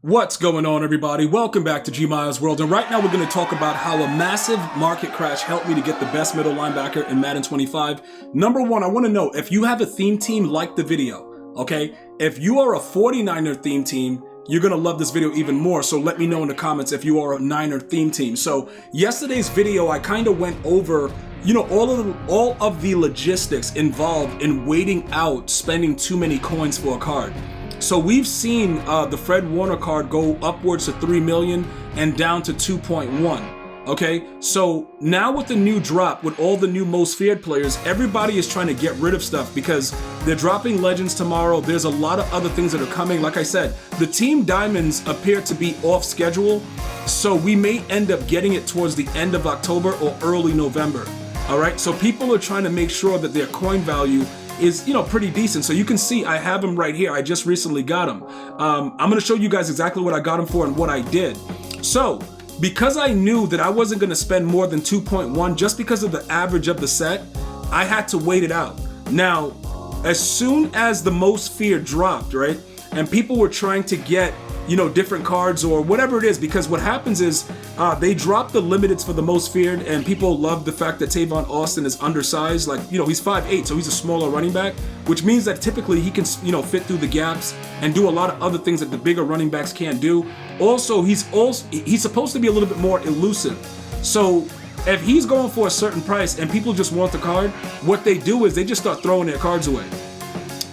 What's going on, everybody? Welcome back to GmiasWorld, and right now we're going to talk about how a massive market crash helped me to get the best middle linebacker in Madden 25. Number one, I want to know if you have a theme team, like the video, okay? If you are a 49er theme team, you're going to love this video even more, so let me know in the comments if you are a Niner theme team. So yesterday's video, I kind of went over all of the logistics involved in waiting out spending too many coins for a card. So we've seen the Fred Warner card go upwards to 3 million and down to 2.1. Okay, so now with the new drop, with all the new most feared players, everybody is trying to get rid of stuff because they're dropping legends tomorrow. There's a lot of other things that are coming. Like I said, the team diamonds appear to be off schedule, so we may end up getting it towards the end of October or early November. All right, so people are trying to make sure that their coin value is, pretty decent. So you can see I have him right here. I just recently got him. I'm going to show you guys exactly what I got him for and what I did. So because I knew that I wasn't going to spend more than 2.1 just because of the average of the set, I had to wait it out. Now, as soon as the most feared dropped, right, and people were trying to get different cards or whatever it is, because what happens is they drop the limiteds for the most feared, and people love the fact that Tavon Austin is undersized. Like, he's 5'8", so he's a smaller running back, which means that typically he can, fit through the gaps and do a lot of other things that the bigger running backs can't do. Also, he's supposed to be a little bit more elusive. So if he's going for a certain price and people just want the card, what they do is they just start throwing their cards away.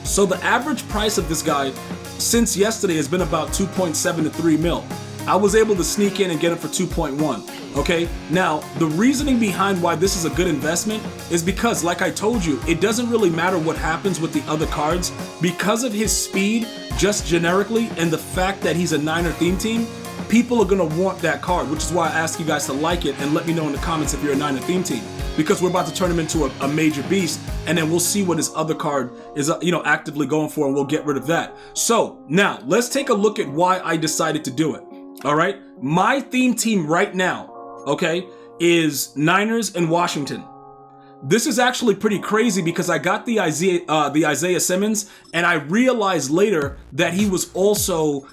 So the average price of this guy since yesterday has been about 2.7 to 3 mil. I was able to sneak in and get it for 2.1. Okay, now the reasoning behind why this is a good investment is because, like I told you, it doesn't really matter what happens with the other cards because of his speed, just generically, and the fact that he's a Niner theme team. People are gonna want that card, which is why I ask you guys to like it and let me know in the comments if you're a Niner theme team, because we're about to turn him into a major beast, and then we'll see what his other card is, actively going for, and we'll get rid of that. So now let's take a look at why I decided to do it. All right, my theme team right now, okay, is Niners and Washington. This is actually pretty crazy because I got the Isaiah Simmons, and I realized later that he was also,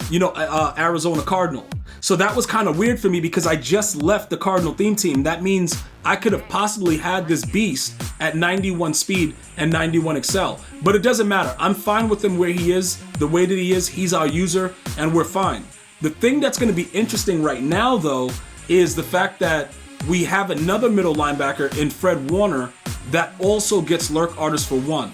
Arizona Cardinal. So that was kind of weird for me because I just left the Cardinal theme team. That means I could have possibly had this beast at 91 speed and 91 excel, but it doesn't matter. I'm fine with him where he is, the way that he is. He's our user, and we're fine. The thing that's going to be interesting right now, though, is the fact that we have another middle linebacker in Fred Warner that also gets lurk artist for 1.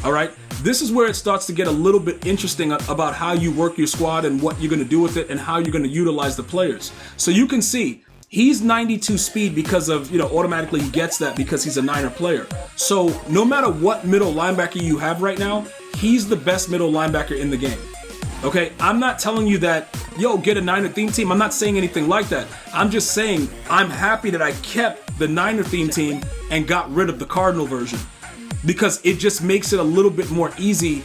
All right, this is where it starts to get a little bit interesting about how you work your squad and what you're going to do with it and how you're going to utilize the players. So you can see he's 92 speed because of, automatically he gets that because he's a Niner player. So no matter what middle linebacker you have right now, he's the best middle linebacker in the game. Okay, I'm not telling you that, get a Niner theme team. I'm not saying anything like that. I'm just saying I'm happy that I kept the Niner theme team and got rid of the Cardinal version because it just makes it a little bit more easy.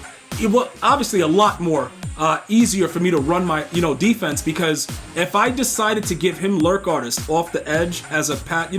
Obviously a lot more easier for me to run my, defense, because if I decided to give him lurk artist off the edge as a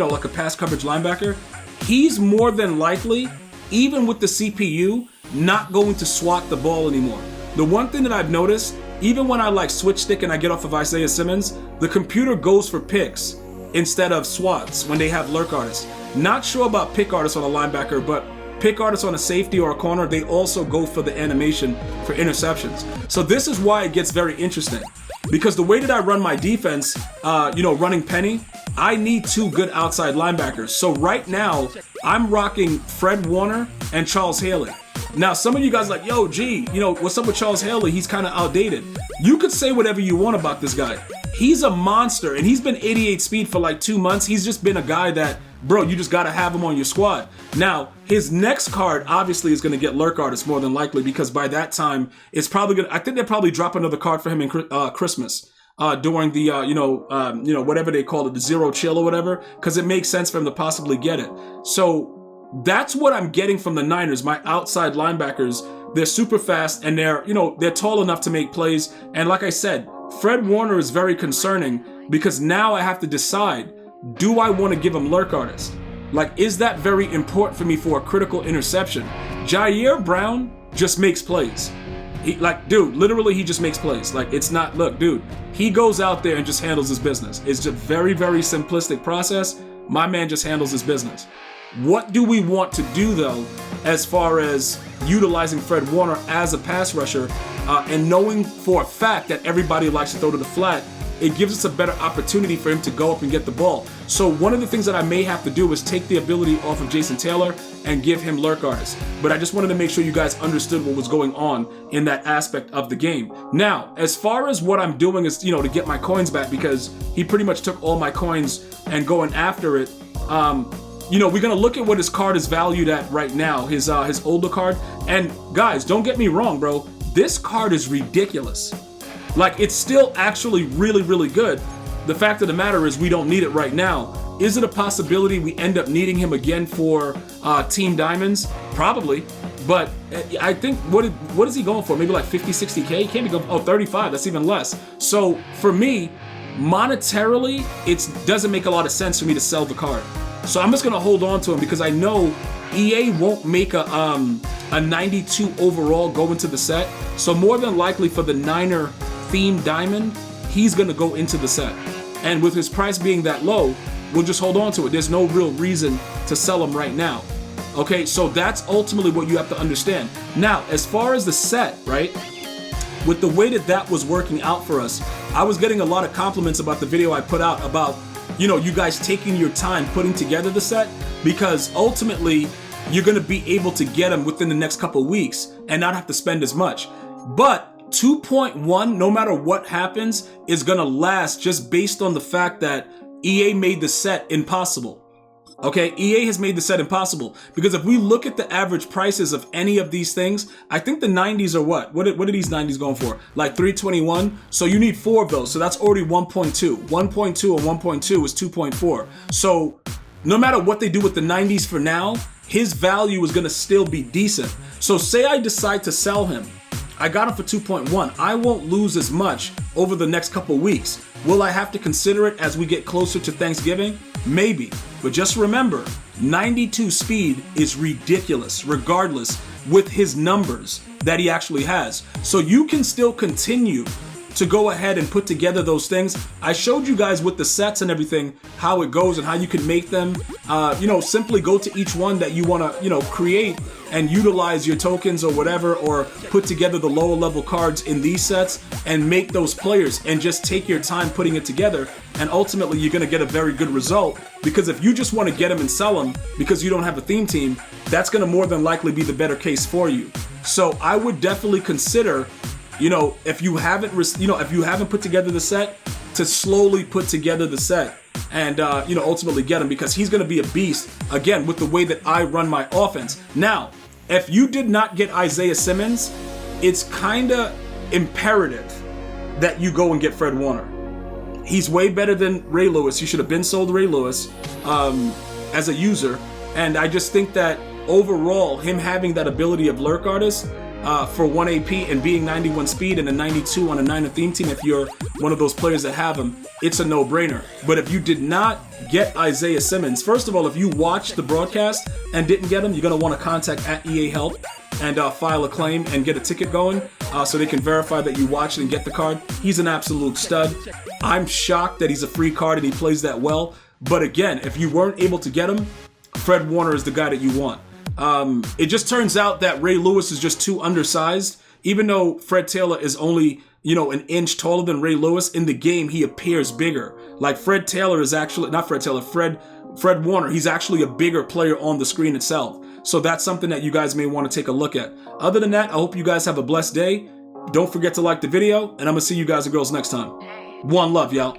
like a pass coverage linebacker, he's more than likely, even with the CPU, not going to swat the ball anymore. The one thing that I've noticed, even when I switch stick and I get off of Isaiah Simmons, the computer goes for picks instead of swats when they have lurk artists. Not sure about pick artists on a linebacker, but pick artists on a safety or a corner, they also go for the animation for interceptions. So this is why it gets very interesting, because the way that I run my defense, running penny, I need 2 good outside linebackers. So right now, I'm rocking Fred Warner and Charles Haley. Now, some of you guys are like, yo, G, what's up with Charles Haley? He's kind of outdated. You could say whatever you want about this guy. He's a monster, and he's been 88 speed for 2 months. He's just been a guy that, bro, you just got to have him on your squad. Now, his next card obviously is going to get lurk artist more than likely, because by that time, it's probably going to, I think they'll probably drop another card for him in Christmas. During the, whatever they call it, the zero chill or whatever, because it makes sense for him to possibly get it. So that's what I'm getting from the Niners. My outside linebackers, they're super fast and they're tall enough to make plays. And like I said, Fred Warner is very concerning because now I have to decide, do I want to give him lurk artist? Is that very important for me for a critical interception? Jair Brown just makes plays. Like, dude, literally he just makes plays. Like, it's not, look, dude, he goes out there and just handles his business. It's just very, very simplistic process. My man just handles his business. What do we want to do, though, as far as utilizing Fred Warner as a pass rusher, and knowing for a fact that everybody likes to throw to the flat, it gives us a better opportunity for him to go up and get the ball. So one of the things that I may have to do is take the ability off of Jason Taylor and give him lurk artists. But I just wanted to make sure you guys understood what was going on in that aspect of the game. Now, as far as what I'm doing is, to get my coins back, because he pretty much took all my coins and going after it. We're gonna look at what his card is valued at right now, his older card. And guys, don't get me wrong, bro. This card is ridiculous. Like, it's still actually really, really good. The fact of the matter is we don't need it right now. Is it a possibility we end up needing him again for Team Diamonds? Probably. But I think, what is he going for? Maybe like 50, 60K? He can't be going, 35, that's even less. So for me, monetarily, it doesn't make a lot of sense for me to sell the card. So I'm just gonna hold on to him because I know EA won't make a 92 overall go into the set. So more than likely for the Niner theme diamond, he's gonna go into the set. And with his price being that low, we'll just hold on to it. There's no real reason to sell him right now. Okay, so that's ultimately what you have to understand. Now, as far as the set, right? With the way that was working out for us, I was getting a lot of compliments about the video I put out about, you guys taking your time putting together the set, because ultimately you're gonna be able to get them within the next couple of weeks and not have to spend as much. But 2.1, no matter what happens, is gonna last just based on the fact that EA made the set impossible. Okay, EA has made the set impossible, because if we look at the average prices of any of these things, I think the 90s are what are these 90s going for? Like 321. So you need 4 of those. So that's already 1.2. 1.2 and 1.2 is 2.4. So no matter what they do with the 90s for now, his value is going to still be decent. So say I decide to sell him, I got him for 2.1. I won't lose as much over the next couple weeks. Will I have to consider it as we get closer to Thanksgiving? Maybe. But just remember, 92 speed is ridiculous, regardless, with his numbers that he actually has. So you can still continue to go ahead and put together those things. I showed you guys with the sets and everything, how it goes and how you can make them. Simply go to each one that you want to, create and utilize your tokens or whatever, or put together the lower level cards in these sets and make those players, and just take your time putting it together. And ultimately you're going to get a very good result, because if you just want to get them and sell them because you don't have a theme team, that's going to more than likely be the better case for you. So I would definitely consider, if you haven't put together the set, to slowly put together the set and, ultimately get him, because he's going to be a beast, again, with the way that I run my offense. Now, if you did not get Isaiah Simmons, it's kind of imperative that you go and get Fred Warner. He's way better than Ray Lewis. You should have been sold Ray Lewis as a user. And I just think that overall, him having that ability of lurk artist, for 1 AP and being 91 speed and a 92 on a 9 theme team, if you're one of those players that have him, it's a no-brainer. But if you did not get Isaiah Simmons, first of all, if you watched the broadcast and didn't get him, you're going to want to contact at EA Help and file a claim and get a ticket going so they can verify that you watched and get the card. He's an absolute stud. I'm shocked that he's a free card and he plays that well. But again, if you weren't able to get him, Fred Warner is the guy that you want. It just turns out that Ray Lewis is just too undersized. Even though Fred Taylor is only, an inch taller than Ray Lewis, in the game he appears bigger. Like Fred Taylor is actually, not Fred Taylor, Fred Warner, he's actually a bigger player on the screen itself. So that's something that you guys may want to take a look at. Other than that, I hope you guys have a blessed day. Don't forget to like the video, and I'm going to see you guys and girls next time. One love, y'all.